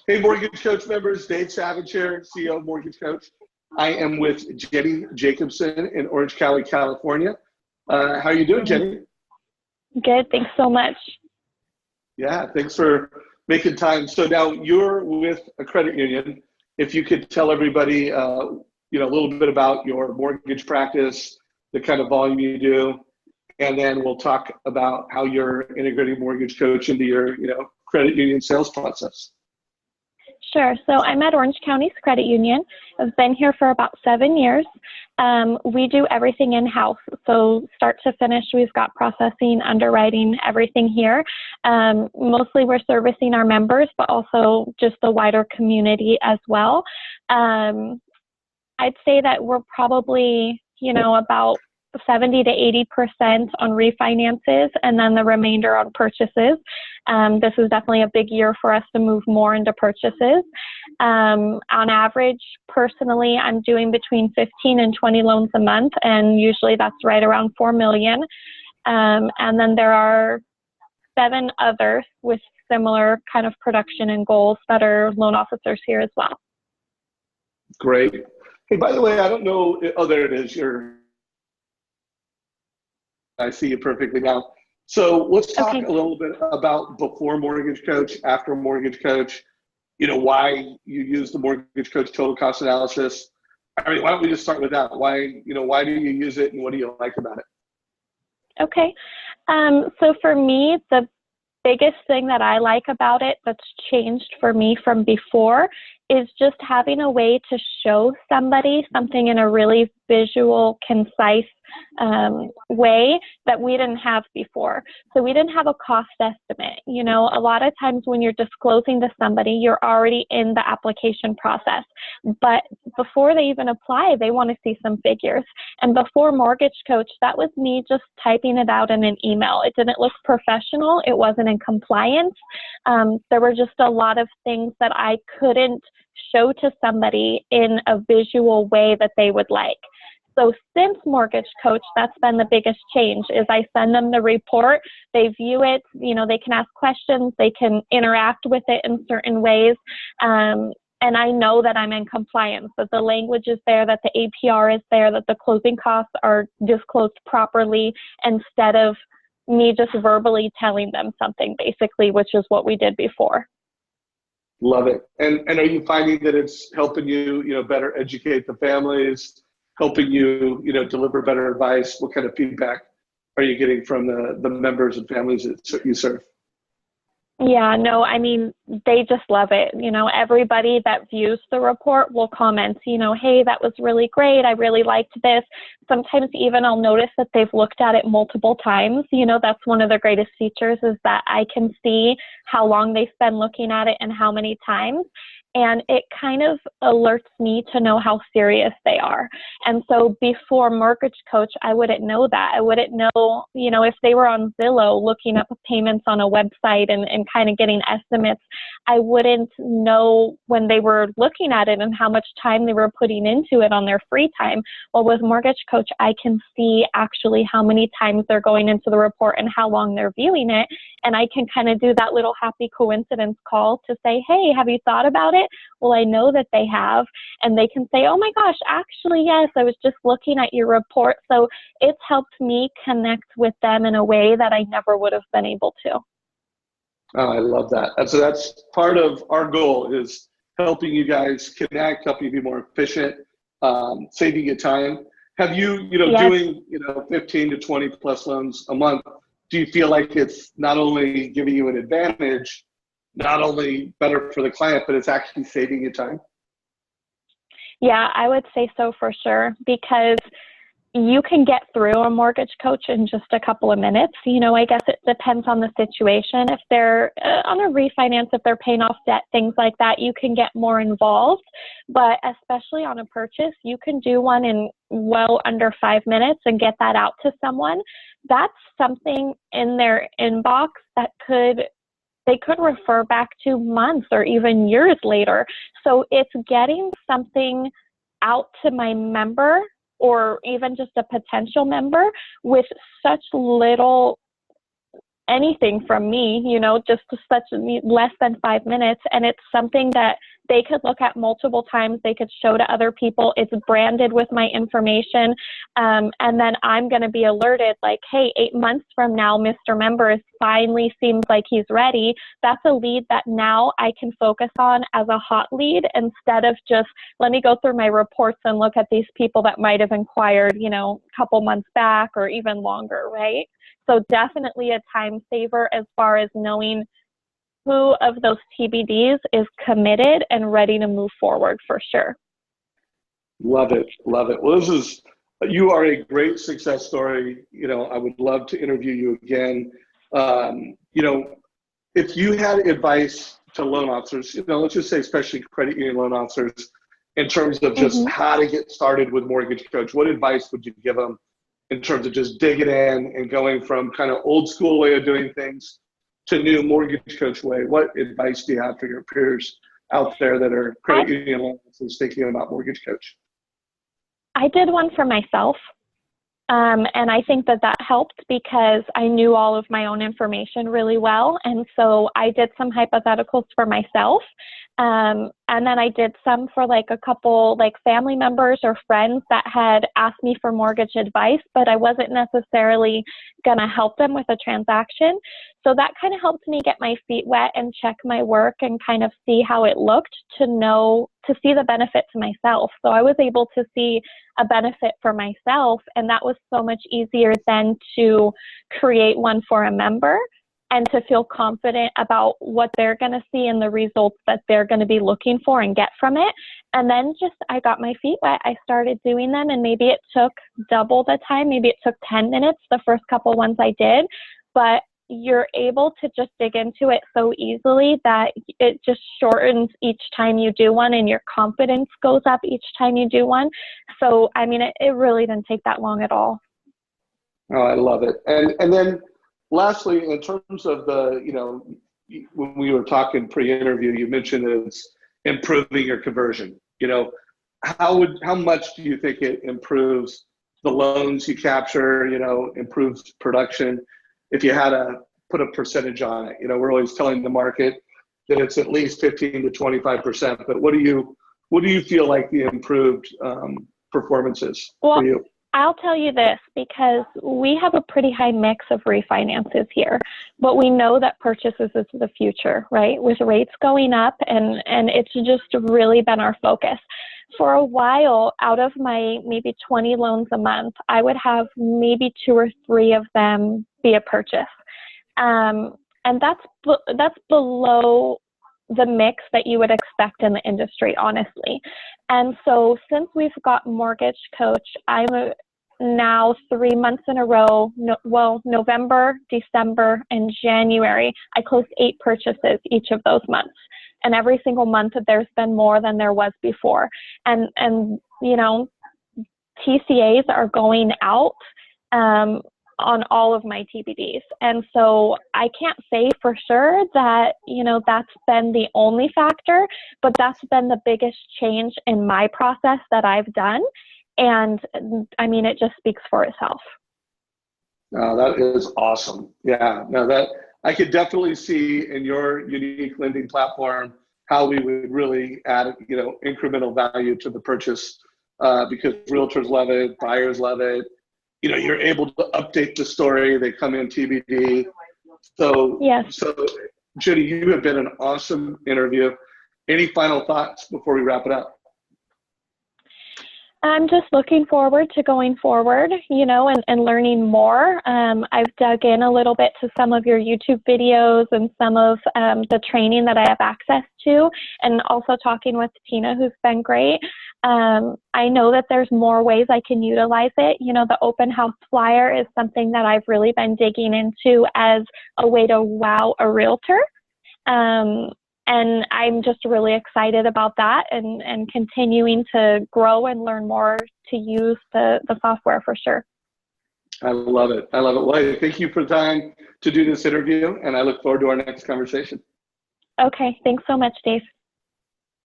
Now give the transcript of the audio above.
Hey, Mortgage Coach members, Dave Savage here, CEO of Mortgage Coach. I am with Jennie Jacobson in Orange County, California. How are you doing, Jennie? Good, thanks so much. Yeah, thanks for making time. So now you're with a credit union. If you could tell everybody, a little bit about your mortgage practice, the kind of volume you do, and then we'll talk about how you're integrating Mortgage Coach into your, credit union sales process. Sure. So I'm at Orange County's credit union. I've been here for about 7 years. We do everything in-house. So start to finish, we've got processing, underwriting, everything here. Mostly we're servicing our members, but also just the wider community as well. I'd say that we're probably, about 70 to 80% on refinances, and then the remainder on purchases. This is definitely a big year for us to move more into purchases. On average, personally, I'm doing between 15 and 20 loans a month, and usually that's right around 4 million. And then there are 7 others with similar kind of production and goals that are loan officers here as well. Great. Hey, by the way, I don't know. Oh, there it is. I see you perfectly now. So let's talk a little bit about before Mortgage Coach, after Mortgage Coach, why you use the Mortgage Coach total cost analysis. I mean, why don't we just start with that? Why do you use it, and what do you like about it? Okay. So for me, the biggest thing that I like about it that's changed for me from before is just having a way to show somebody something in a really visual, concise way that we didn't have before. So we didn't have a cost estimate. A lot of times when you're disclosing to somebody, you're already in the application process. But before they even apply, they want to see some figures. And before Mortgage Coach, that was me just typing it out in an email. It didn't look professional. It wasn't in compliance. There were just a lot of things that I couldn't show to somebody in a visual way that they would like. So since Mortgage Coach, that's been the biggest change, is I send them the report, they view it, they can ask questions, they can interact with it in certain ways, and I know that I'm in compliance, that the language is there, that the APR is there, that the closing costs are disclosed properly, instead of me just verbally telling them something, basically, which is what we did before. Love it. And are you finding that it's helping you, better educate the families, helping you, deliver better advice? What kind of feedback are you getting from the members and families that you serve? Yeah, no, I mean, they just love it. Everybody that views the report will comment, hey, that was really great. I really liked this. Sometimes even I'll notice that they've looked at it multiple times. That's one of the greatest features, is that I can see how long they spend looking at it and how many times. And it kind of alerts me to know how serious they are. And so before Mortgage Coach, I wouldn't know that. I wouldn't know, if they were on Zillow looking up payments on a website and kind of getting estimates, I wouldn't know when they were looking at it and how much time they were putting into it on their free time. Well, with Mortgage Coach, I can see actually how many times they're going into the report and how long they're viewing it. And I can kind of do that little happy coincidence call to say, hey, have you thought about it? Well, I know that they have, and they can say, oh my gosh, actually, yes, I was just looking at your report. So it's helped me connect with them in a way that I never would have been able to. Oh, I love that. And so that's part of our goal, is helping you guys connect, helping you be more efficient, saving you time. Have you, doing, 15 to 20 plus loans a month, do you feel like it's not only giving you an advantage, not only better for the client, but it's actually saving you time? Yeah, I would say so for sure, because you can get through a Mortgage Coach in just a couple of minutes. I guess it depends on the situation. If they're on a refinance, if they're paying off debt, things like that, you can get more involved. But especially on a purchase, you can do one in well under 5 minutes and get that out to someone. That's something in their inbox that they could refer back to months or even years later. So it's getting something out to my member, or even just a potential member, with such little anything from me, just such less than 5 minutes. And it's something that they could look at multiple times. They could show to other people. It's branded with my information. And then I'm going to be alerted like, hey, 8 months from now, Mr. Member finally seems like he's ready. That's a lead that now I can focus on as a hot lead instead of just, let me go through my reports and look at these people that might have inquired, a couple months back or even longer, right? So definitely a time saver as far as knowing who of those TBDs is committed and ready to move forward for sure. Love it. Love it. Well, you are a great success story. I would love to interview you again. If you had advice to loan officers, let's just say, especially credit union loan officers, in terms of just how to get started with Mortgage Coach, what advice would you give them in terms of just digging in and going from kind of old school way of doing things to new Mortgage Coach way? What advice do you have for your peers out there that are credit union loan officers thinking about Mortgage Coach? I did one for myself. And I think that helped because I knew all of my own information really well. And so I did some hypotheticals for myself. And then I did some for like a couple like family members or friends that had asked me for mortgage advice, but I wasn't necessarily going to help them with a transaction. So that kind of helped me get my feet wet and check my work and kind of see how it looked to see the benefit to myself. So I was able to see a benefit for myself, and that was so much easier than to create one for a member and to feel confident about what they're going to see and the results that they're going to be looking for and get from it. And then I got my feet wet. I started doing them, and maybe it took double the time. Maybe it took 10 minutes the first couple ones I did, but you're able to just dig into it so easily that it just shortens each time you do one, and your confidence goes up each time you do one. So, I mean, it really didn't take that long at all. Oh, I love it. And then lastly, in terms of when we were talking pre-interview, you mentioned it's improving your conversion. How much do you think it improves the loans you capture, improves production? If you had to put a percentage on it, we're always telling the market that it's at least 15 to 25%, but what do you feel like the improved performance is for you? I'll tell you this, because we have a pretty high mix of refinances here, but we know that purchases is the future, right? With rates going up, and it's just really been our focus. For a while, out of my maybe 20 loans a month, I would have maybe 2 or 3 of them be a purchase. And that's below the mix that you would expect in the industry, honestly. And so since we've got Mortgage Coach, I'm now 3 months in a row, November, December, and January, I closed 8 purchases each of those months. And every single month there's been more than there was before. And TCAs are going out on all of my TBDs. And so I can't say for sure that, that's been the only factor, but that's been the biggest change in my process that I've done. And I mean, it just speaks for itself. That is awesome. Yeah, no, that I could definitely see in your unique lending platform how we would really add, incremental value to the purchase because realtors love it, buyers love it. You're able to update the story. They come in TBD. So, yes. So Jennie, you have been an awesome interview. Any final thoughts before we wrap it up? I'm just looking forward to going forward, and learning more. I've dug in a little bit to some of your YouTube videos and some of the training that I have access to, and also talking with Tina, who's been great. I know that there's more ways I can utilize it. The open house flyer is something that I've really been digging into as a way to wow a realtor. And I'm just really excited about that and continuing to grow and learn more to use the software for sure. I love it. Well, hey, thank you for the time to do this interview, and I look forward to our next conversation. Okay. Thanks so much, Dave.